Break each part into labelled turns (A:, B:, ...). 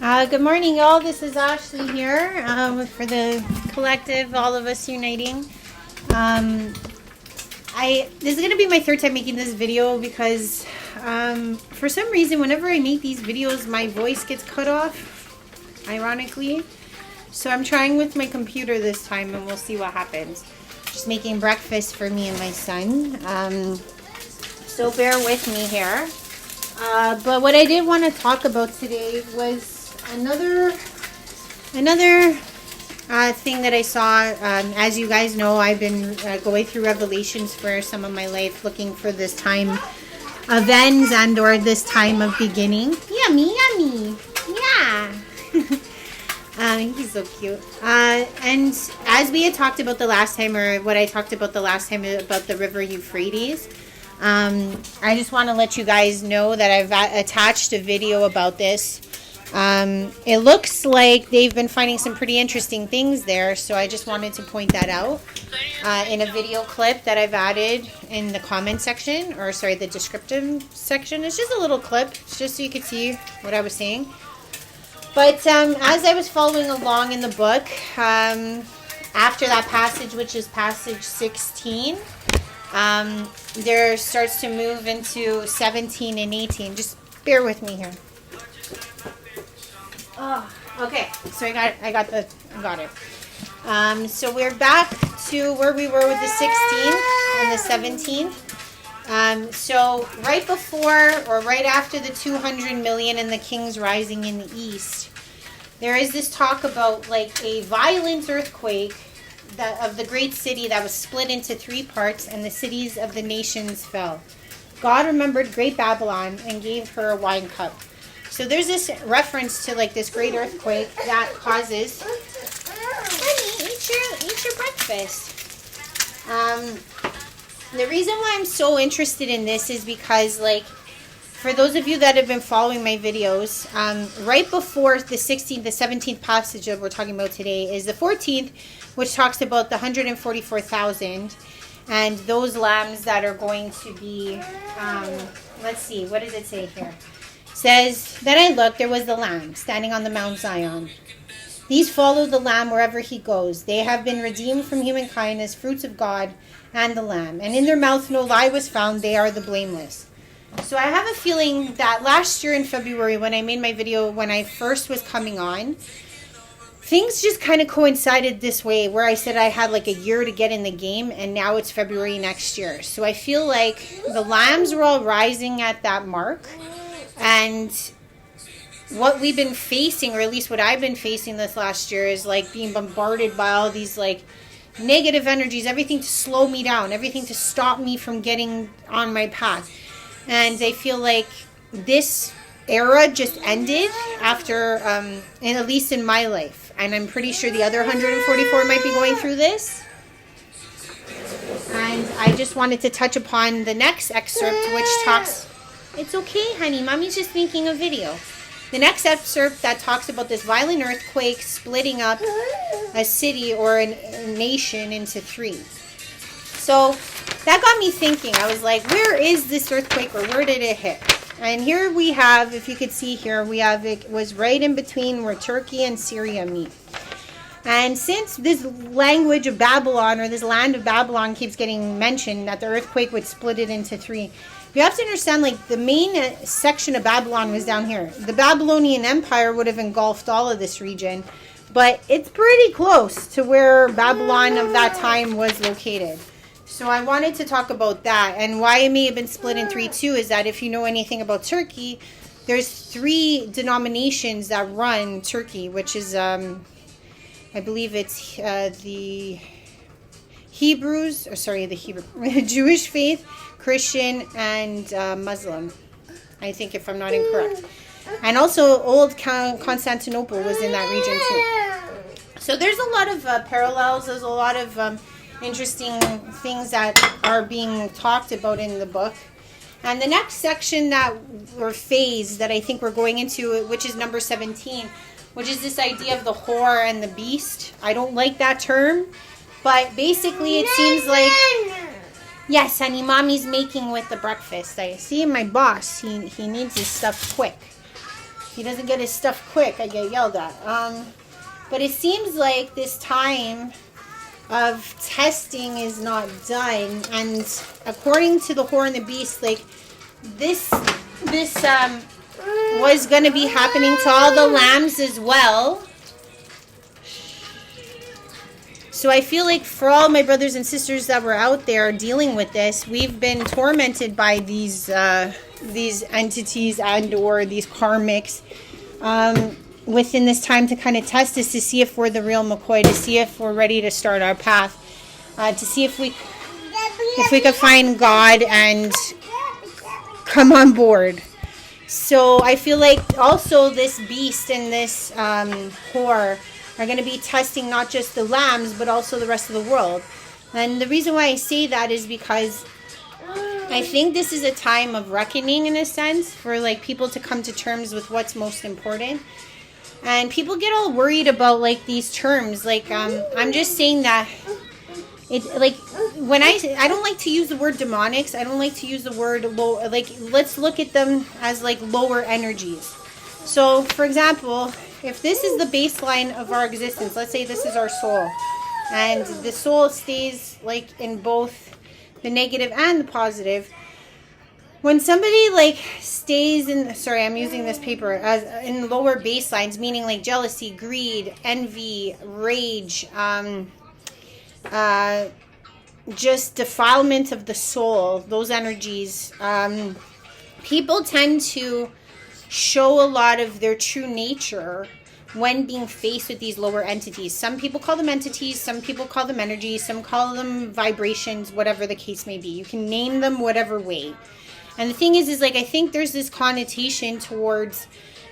A: Good morning, y'all. This is Ashley here for the collective, all of us uniting. This is going to be my third time making this video because for some reason, whenever I make these videos, my voice gets cut off, ironically. So I'm trying with my computer this time and we'll see what happens. Just making breakfast for me and my son. So bear with me here. But what I did want to talk about today was another thing that I saw. As you guys know, I've been going through Revelations for some of my life, looking for this time of ends and or this time of beginning. Yummy, yummy. Yeah. He's so cute. And as we had talked about the last time, or what I talked about the last time about the river Euphrates, I just want to let you guys know that I've attached a video about this. It looks like they've been finding some pretty interesting things there, so I just wanted to point that out in a video clip that I've added in the comment section, or sorry, the descriptive section. It's just a little clip, just so you could see what I was saying. But as I was following along in the book, after that passage, which is passage 16, there starts to move into 17 and 18. Just bear with me here. Oh, okay, so I got it. So we're back to where we were with the 16th and the 17th. So right before or right after the 200 million and the kings rising in the east, there is this talk about like a violent earthquake of the great city that was split into 3 parts, and the cities of the nations fell. God remembered great Babylon and gave her a wine cup. So there's this reference to like this great earthquake that causes, honey, eat your breakfast. The reason why I'm so interested in this is because, like, for those of you that have been following my videos, right before the 16th, the 17th passage that we're talking about today is the 14th, which talks about the 144,000 and those lambs that are going to be, let's see, what does it say here? Says, then I looked, there was the lamb standing on the Mount Zion. These follow the lamb wherever he goes. They have been redeemed from humankind as fruits of God and the lamb. And in their mouth no lie was found. They are the blameless. So I have a feeling that last year in February, when I made my video, when I first was coming on, things just kind of coincided this way, where I said I had like a year to get in the game, and now it's February next year. So I feel like the lambs were all rising at that mark. And what we've been facing, or at least what I've been facing this last year, is like being bombarded by all these like negative energies, everything to slow me down, everything to stop me from getting on my path. And I feel like this era just ended after, at least in my life. And I'm pretty sure the other 144 might be going through this. And I just wanted to touch upon the next excerpt, which talks... It's okay, honey. Mommy's just making a video. The next excerpt that talks about this violent earthquake splitting up a city or a nation into 3. So that got me thinking. I was like, where is this earthquake, or where did it hit? And here we have, if you could see here, we have it was right in between where Turkey and Syria meet. And since this language of Babylon, or this land of Babylon, keeps getting mentioned, that the earthquake would split it into 3, you have to understand, like, the main section of Babylon was down here. The Babylonian Empire would have engulfed all of this region, but it's pretty close to where Babylon of that time was located. So I wanted to talk about that, and why it may have been split in 3 too is that if you know anything about Turkey, there's 3 denominations that run Turkey, which is, I believe it's the Jewish faith, Christian, and Muslim, I think, if I'm not incorrect. And also old Constantinople was in that region too. So there's a lot of parallels. There's a lot of interesting things that are being talked about in the book. And the next section or phase that I think we're going into, which is number 17, which is this idea of the whore and the beast. I don't like that term, but basically it seems like... Yes, honey, Mommy's making with the breakfast. I see my boss. He needs his stuff quick. If he doesn't get his stuff quick, I get yelled at. But it seems like this time of testing is not done, and according to the Whore and the Beast, like this was going to be happening to all the lambs as well. So I feel like for all my brothers and sisters that were out there dealing with this, we've been tormented by these entities and or these karmics within this time to kind of test us, to see if we're the real McCoy, to see if we're ready to start our path, to see if we could find God and come on board. So I feel like also this beast and this whore are going to be testing not just the lambs, but also the rest of the world. And the reason why I say that is because I think this is a time of reckoning, in a sense, for like people to come to terms with what's most important. And people get all worried about like these terms. Like I'm just saying that it, like, when I don't like to use the word demonics. I don't like to use the word low. Like, let's look at them as like lower energies. So, for example, if this is the baseline of our existence, let's say this is our soul, and the soul stays like in both the negative and the positive. When somebody like stays in, sorry, I'm using this paper as in lower baselines, meaning like jealousy, greed, envy, rage, just defilement of the soul, those energies, people tend to show a lot of their true nature when being faced with these lower entities. Some people call them entities, some people call them energies, some call them vibrations, whatever the case may be. You can name them whatever way. And the thing is like, I think there's this connotation towards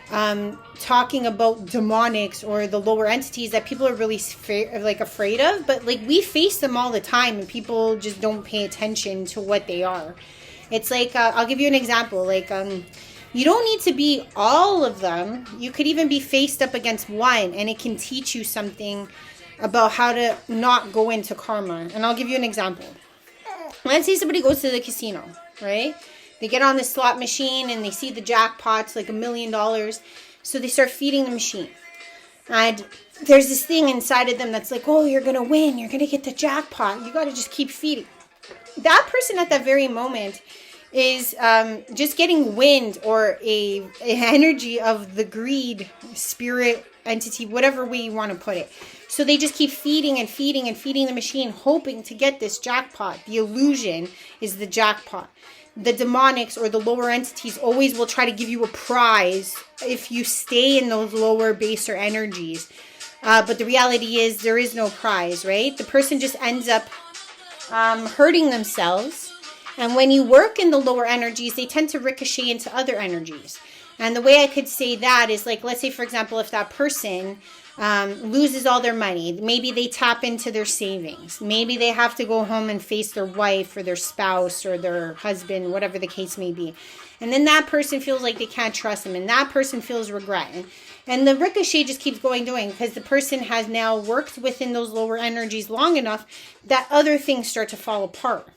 A: talking about demonics or the lower entities that people are really afraid of, but like we face them all the time and people just don't pay attention to what they are. It's like, I'll give you an example, like you don't need to be all of them. You could even be faced up against one, and it can teach you something about how to not go into karma. And I'll give you an example. Let's say somebody goes to the casino, right? They get on the slot machine and they see the jackpot's like $1 million. So they start feeding the machine. And there's this thing inside of them that's like, oh, you're going to win. You're going to get the jackpot. You got to just keep feeding. That person at that very moment is just getting wind or a energy of the greed, spirit, entity, whatever way you want to put it. So they just keep feeding and feeding and feeding the machine, hoping to get this jackpot. The illusion is the jackpot. The demonics or the lower entities always will try to give you a prize if you stay in those lower, baser energies. But the reality is there is no prize, right? The person just ends up hurting themselves. And when you work in the lower energies, they tend to ricochet into other energies. And the way I could say that is like, let's say, for example, if that person loses all their money, maybe they tap into their savings. Maybe they have to go home and face their wife or their spouse or their husband, whatever the case may be. And then that person feels like they can't trust them, and that person feels regret. And the ricochet just keeps going, because the person has now worked within those lower energies long enough that other things start to fall apart.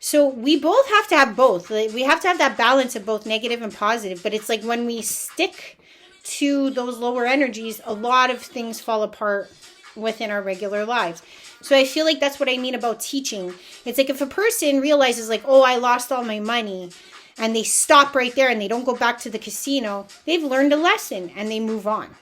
A: So we both have to have both. We have to have that balance of both negative and positive. But it's like when we stick to those lower energies, a lot of things fall apart within our regular lives. So I feel like that's what I mean about teaching. It's like if a person realizes like, oh, I lost all my money, and they stop right there and they don't go back to the casino, they've learned a lesson and they move on.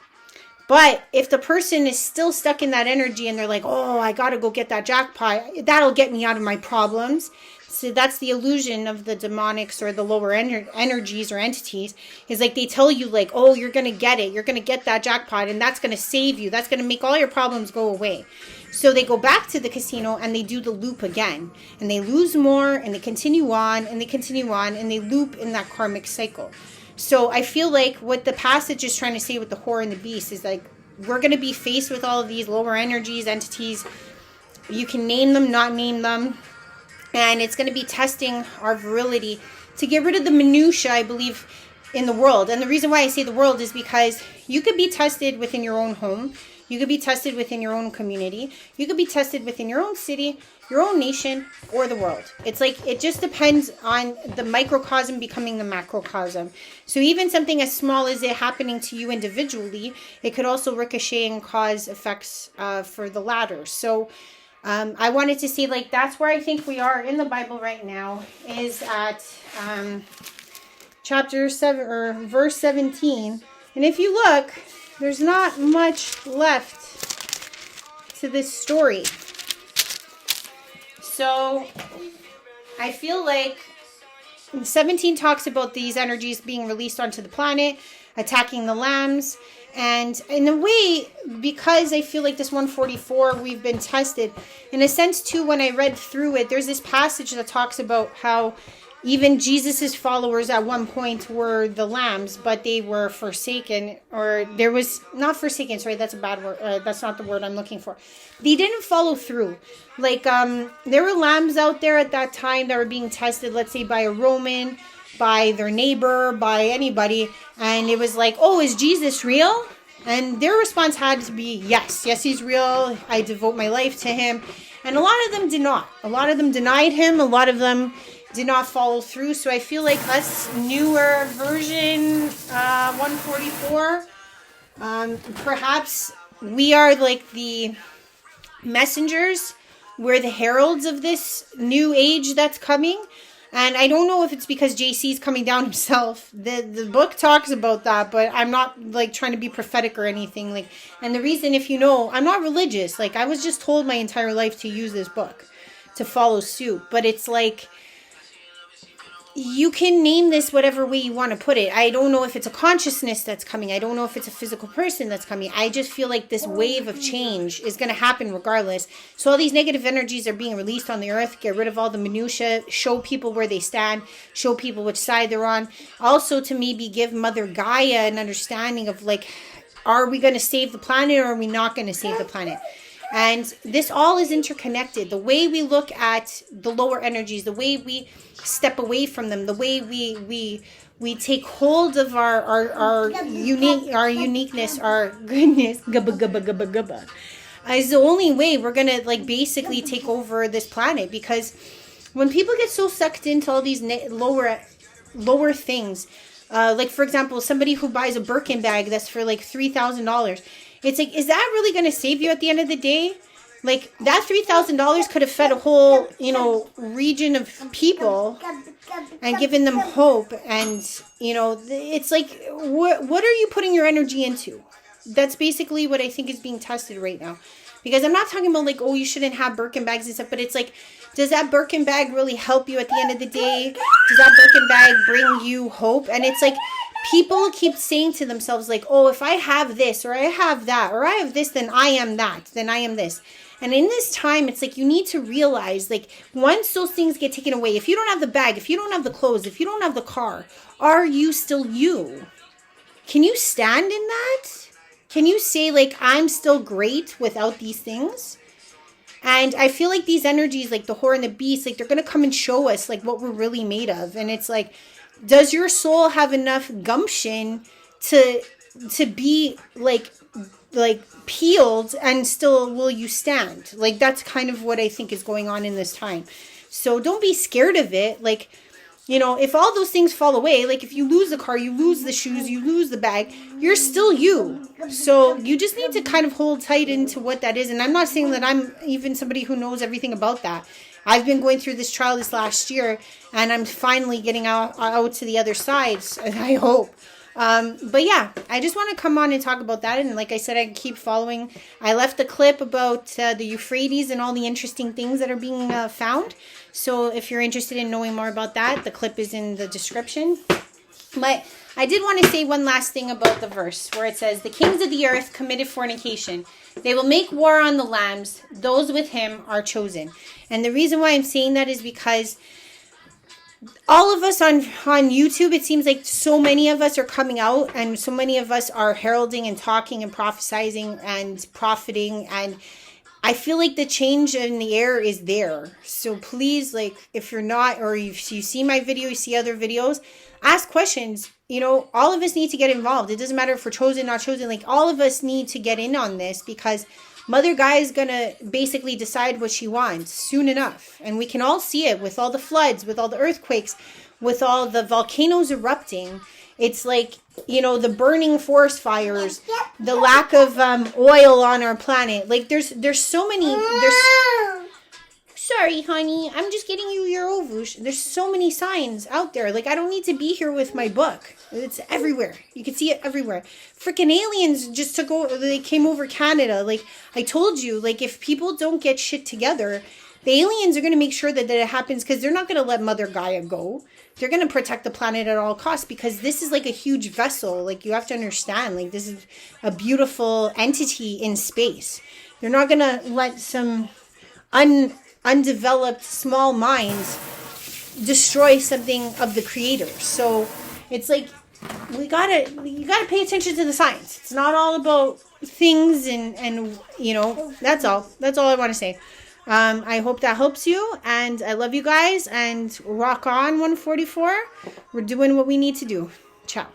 A: But if the person is still stuck in that energy and they're like, oh, I got to go get that jackpot, that'll get me out of my problems. So that's the illusion of the demonics or the lower energies or entities, is like they tell you like, oh, you're going to get it. You're going to get that jackpot and that's going to save you. That's going to make all your problems go away. So they go back to the casino and they do the loop again. And they lose more and they continue on and they continue on and they loop in that karmic cycle. So I feel like what the passage is trying to say with the whore and the beast is like, we're going to be faced with all of these lower energies, entities. You can name them, not name them. And it's going to be testing our virility to get rid of the minutia. I believe in the world. And the reason why I say the world is because you could be tested within your own home. You could be tested within your own community. You could be tested within your own city, your own nation, or the world. It's like, it just depends on the microcosm becoming the macrocosm. So even something as small as it happening to you individually, it could also ricochet and cause effects for the latter. So I wanted to say, like, that's where I think we are in the Bible right now, is at chapter 7 or verse 17. And if you look, there's not much left to this story. So I feel like 17 talks about these energies being released onto the planet, attacking the lambs. And in a way, because I feel like this 144, we've been tested. In a sense, too, when I read through it, there's this passage that talks about how even Jesus's followers at one point were the lambs, but they were forsaken, or there was not forsaken. Sorry, that's a bad word. That's not the word I'm looking for. They didn't follow through. Like, there were lambs out there at that time that were being tested, let's say by a Roman, by their neighbor, by anybody. And it was like, oh, is Jesus real? And their response had to be, yes, he's real. I devote my life to him. And a lot of them did not. A lot of them denied him. A lot of them did not follow through. So I feel like us newer version 144, perhaps we are like the messengers. We're the heralds of this new age that's coming. And I don't know if it's because JC's coming down himself. The book talks about that, but I'm not like trying to be prophetic or anything. Like, and the reason, if you know, I'm not religious. Like, I was just told my entire life to use this book, to follow suit. But it's like, you can name this whatever way you want to put it. I don't know if it's a consciousness that's coming. I don't know if it's a physical person that's coming. I just feel like this wave of change is going to happen regardless. So all these negative energies are being released on the earth. Get rid of all the minutia. Show people where they stand. Show people which side they're on. Also to maybe give Mother Gaia an understanding of, like, are we going to save the planet or are we not going to save the planet? And this all is interconnected. The way we look at the lower energies, the way we step away from them, the way we take hold of our uniqueness, our goodness, is the only way we're gonna, like, basically take over this planet. Because when people get so sucked into all these lower things, like, for example, somebody who buys a Birkin bag that's for like $3,000. It's like, is that really going to save you at the end of the day? Like, that $3,000 could have fed a whole, region of people and given them hope. And, it's like, what are you putting your energy into? That's basically what I think is being tested right now. Because I'm not talking about, like, oh, you shouldn't have Birkin bags and stuff. But it's like, does that Birkin bag really help you at the end of the day? Does that Birkin bag bring you hope? And it's like, people keep saying to themselves, like, oh, if I have this, or I have that, or I have this, then I am that, then I am this. And in this time, it's like, you need to realize, like, once those things get taken away, if you don't have the bag, if you don't have the clothes, if you don't have the car, are you still you? Can you stand in that? Can you say, like, I'm still great without these things? And I feel like these energies, like the whore and the beast, like, they're going to come and show us, like, what we're really made of. And it's like, does your soul have enough gumption to be like peeled, and still will you stand? Like, that's kind of what I think is going on in this time. So don't be scared of it. Like, if all those things fall away, like if you lose the car, you lose the shoes, you lose the bag, you're still you. So you just need to kind of hold tight into what that is. And I'm not saying that I'm even somebody who knows everything about that. I've been going through this trial this last year, and I'm finally getting out to the other side, I hope. But yeah, I just want to come on and talk about that. And like I said, I keep following. I left a clip about the Euphrates and all the interesting things that are being found. So if you're interested in knowing more about that, the clip is in the description. But I did want to say one last thing about the verse where it says, the kings of the earth committed fornication. They will make war on the lambs. Those with him are chosen. And the reason why I'm saying that is because all of us on YouTube, it seems like so many of us are coming out, and so many of us are heralding and talking and prophesizing and profiting. And I feel like the change in the air is there. So please, like, if you're not, or if you see my video, you see other videos, ask questions. you know, all of us need to get involved. It doesn't matter if we're chosen, not chosen. Like, all of us need to get in on this, because Mother Gaia is going to basically decide what she wants soon enough. And we can all see it with all the floods, with all the earthquakes, with all the volcanoes erupting. It's like, you know, the burning forest fires, the lack of oil on our planet. Like, there's so many, sorry, honey, I'm just getting you your Ovush. There's so many signs out there. Like, I don't need to be here with my book. It's everywhere. You can see it everywhere. Freaking aliens just took over. They came over Canada. Like, I told you, like, if people don't get shit together, the aliens are going to make sure that it happens, because they're not going to let Mother Gaia go. They're going to protect the planet at all costs, because this is like a huge vessel. Like, you have to understand, like, this is a beautiful entity in space. They're not going to let some undeveloped small minds destroy something of the creator. So it's like, you gotta pay attention to the science. It's not all about things and you know, that's all I want to say. I hope that helps you, and I love you guys, and rock on 144. We're doing what we need to do. Ciao.